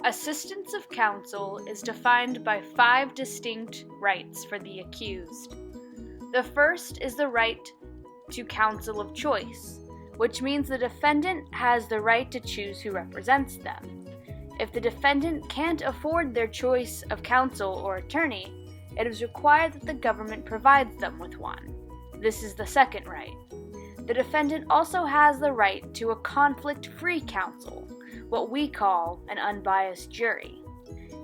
Assistance of counsel is defined by 5 distinct rights for the accused. The first is the right to counsel of choice, which means the defendant has the right to choose who represents them. If the defendant can't afford their choice of counsel or attorney, it is required that the government provides them with one. This is the second right. The defendant also has the right to a conflict-free counsel, what we call an unbiased jury.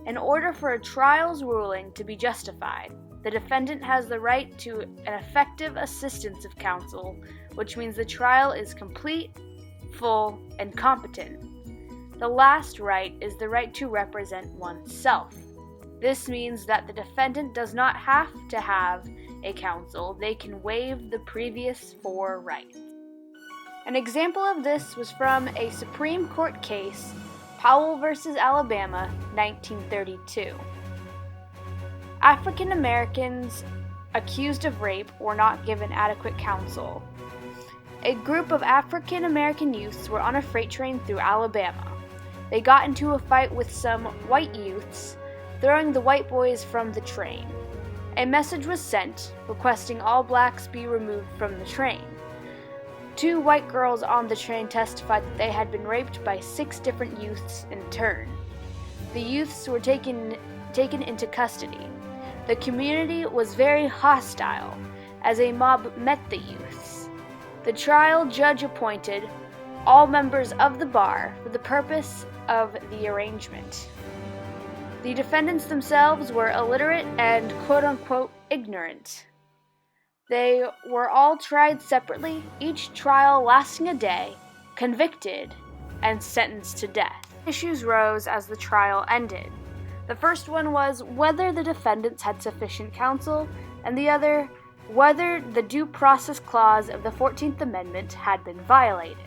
In order for a trial's ruling to be justified, the defendant has the right to an effective assistance of counsel, which means the trial is complete, full, and competent. The last right is the right to represent oneself. This means that the defendant does not have to have a counsel. They can waive the previous 4 rights. An example of this was from a Supreme Court case, Powell v. Alabama, 1932. African Americans accused of rape were not given adequate counsel. A group of African American youths were on a freight train through Alabama. They got into a fight with some white youths, throwing the white boys from the train. A message was sent requesting all blacks be removed from the train. 2 white girls on the train testified that they had been raped by 6 different youths in turn. The youths were taken into custody. The community was very hostile as a mob met the youths. The trial judge appointed all members of the bar for the purpose of the arrangement. The defendants themselves were illiterate and quote-unquote ignorant. They were all tried separately, each trial lasting a day, convicted, and sentenced to death. Issues rose as the trial ended. The first one was whether the defendants had sufficient counsel, and the other, whether the due process clause of the 14th Amendment had been violated.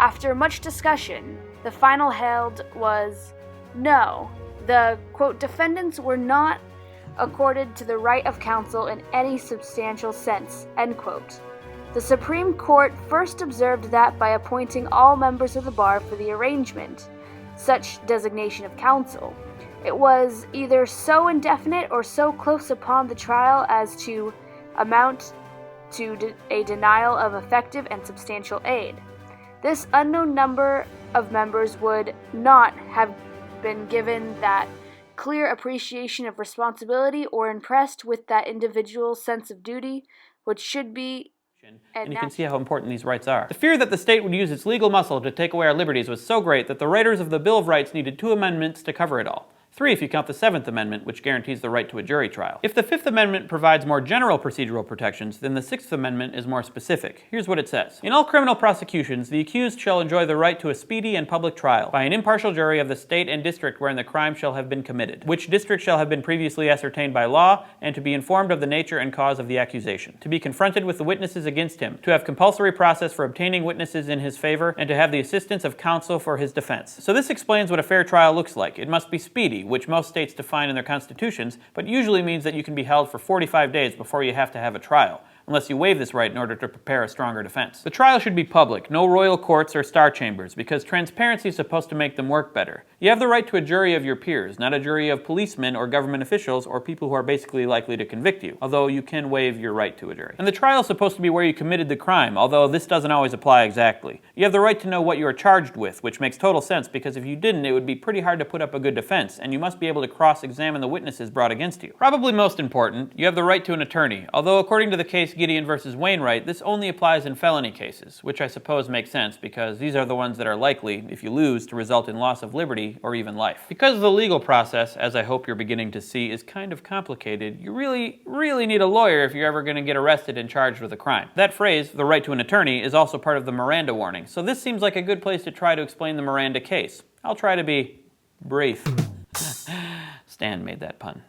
After much discussion, the final held was no. The, quote, defendants were not accorded to the right of counsel in any substantial sense, end quote. The Supreme Court first observed that by appointing all members of the bar for the arrangement, such designation of counsel, it was either so indefinite or so close upon the trial as to amount to a denial of effective and substantial aid. This unknown number of members would not have been given that clear appreciation of responsibility or impressed with that individual's sense of duty, which should be and you can see how important these rights are. The fear that the state would use its legal muscle to take away our liberties was so great that the writers of the Bill of Rights needed 2 amendments to cover it all. 3 if you count the 7th Amendment, which guarantees the right to a jury trial. If the 5th Amendment provides more general procedural protections, then the 6th Amendment is more specific. Here's what it says. In all criminal prosecutions, the accused shall enjoy the right to a speedy and public trial by an impartial jury of the state and district wherein the crime shall have been committed, which district shall have been previously ascertained by law, and to be informed of the nature and cause of the accusation, to be confronted with the witnesses against him, to have compulsory process for obtaining witnesses in his favor, and to have the assistance of counsel for his defense. So this explains what a fair trial looks like. It must be speedy, which most states define in their constitutions, but usually means that you can be held for 45 days before you have to have a trial, unless you waive this right in order to prepare a stronger defense. The trial should be public, no royal courts or star chambers, because transparency is supposed to make them work better. You have the right to a jury of your peers, not a jury of policemen or government officials or people who are basically likely to convict you, although you can waive your right to a jury. And the trial is supposed to be where you committed the crime, although this doesn't always apply exactly. You have the right to know what you are charged with, which makes total sense because if you didn't, it would be pretty hard to put up a good defense, and you must be able to cross-examine the witnesses brought against you. Probably most important, you have the right to an attorney, although according to the case Gideon versus Wainwright, this only applies in felony cases, which I suppose makes sense because these are the ones that are likely, if you lose, to result in loss of liberty or even life. Because the legal process, as I hope you're beginning to see, is kind of complicated, you really need a lawyer if you're ever going to get arrested and charged with a crime. That phrase, the right to an attorney, is also part of the Miranda warning, so this seems like a good place to try to explain the Miranda case. I'll try to be brief. Stan made that pun.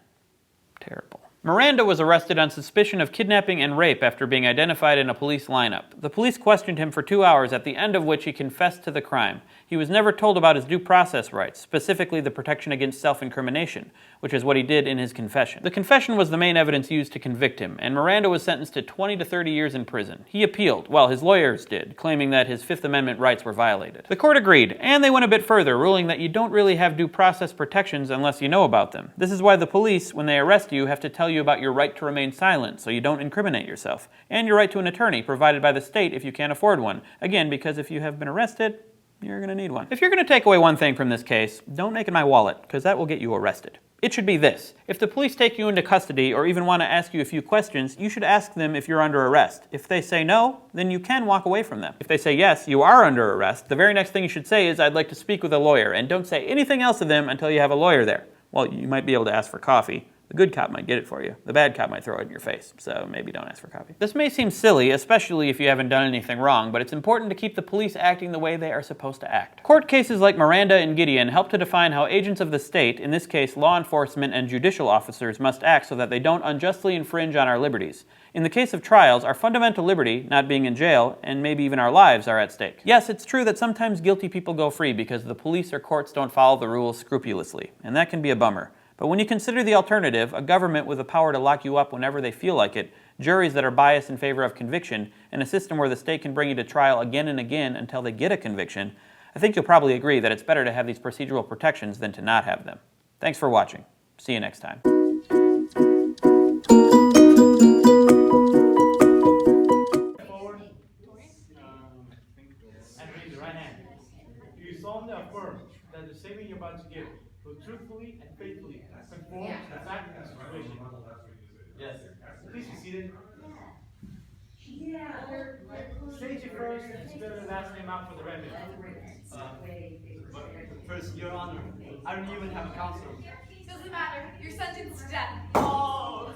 Terrible. Miranda was arrested on suspicion of kidnapping and rape after being identified in a police lineup. The police questioned him for 2 hours, at the end of which he confessed to the crime. He was never told about his due process rights, specifically the protection against self-incrimination, which is what he did in his confession. The confession was the main evidence used to convict him, and Miranda was sentenced to 20 to 30 years in prison. He appealed, well, his lawyers did, claiming that his Fifth Amendment rights were violated. The court agreed, and they went a bit further, ruling that you don't really have due process protections unless you know about them. This is why the police, when they arrest you, have to tell you about your right to remain silent so you don't incriminate yourself, and your right to an attorney provided by the state if you can't afford one. Again, because if you have been arrested, you're going to need one. If you're going to take away one thing from this case, don't make it my wallet, because that will get you arrested. It should be this. If the police take you into custody or even want to ask you a few questions, you should ask them if you're under arrest. If they say no, then you can walk away from them. If they say yes, you are under arrest, the very next thing you should say is, "I'd like to speak with a lawyer," and don't say anything else to them until you have a lawyer there. Well, you might be able to ask for coffee. The good cop might get it for you. The bad cop might throw it in your face, so maybe don't ask for coffee. This may seem silly, especially if you haven't done anything wrong, but it's important to keep the police acting the way they are supposed to act. Court cases like Miranda and Gideon help to define how agents of the state, in this case law enforcement and judicial officers, must act so that they don't unjustly infringe on our liberties. In the case of trials, our fundamental liberty, not being in jail, and maybe even our lives, are at stake. Yes, it's true that sometimes guilty people go free because the police or courts don't follow the rules scrupulously, and that can be a bummer. But when you consider the alternative, a government with the power to lock you up whenever they feel like it, juries that are biased in favor of conviction, and a system where the state can bring you to trial again and again until they get a conviction, I think you'll probably agree that it's better to have these procedural protections than to not have them. Thanks for watching. See you next time. Forward. And raise your right hand. Do you solemnly affirm that the statement you're about to give will truthfully and faithfully conform to the fact and situation? Yes. Please be seated. State your first and spell your last name out for the record. First, Your Honor, I don't even have a counsel. Doesn't matter. You're sentenced to death. Oh!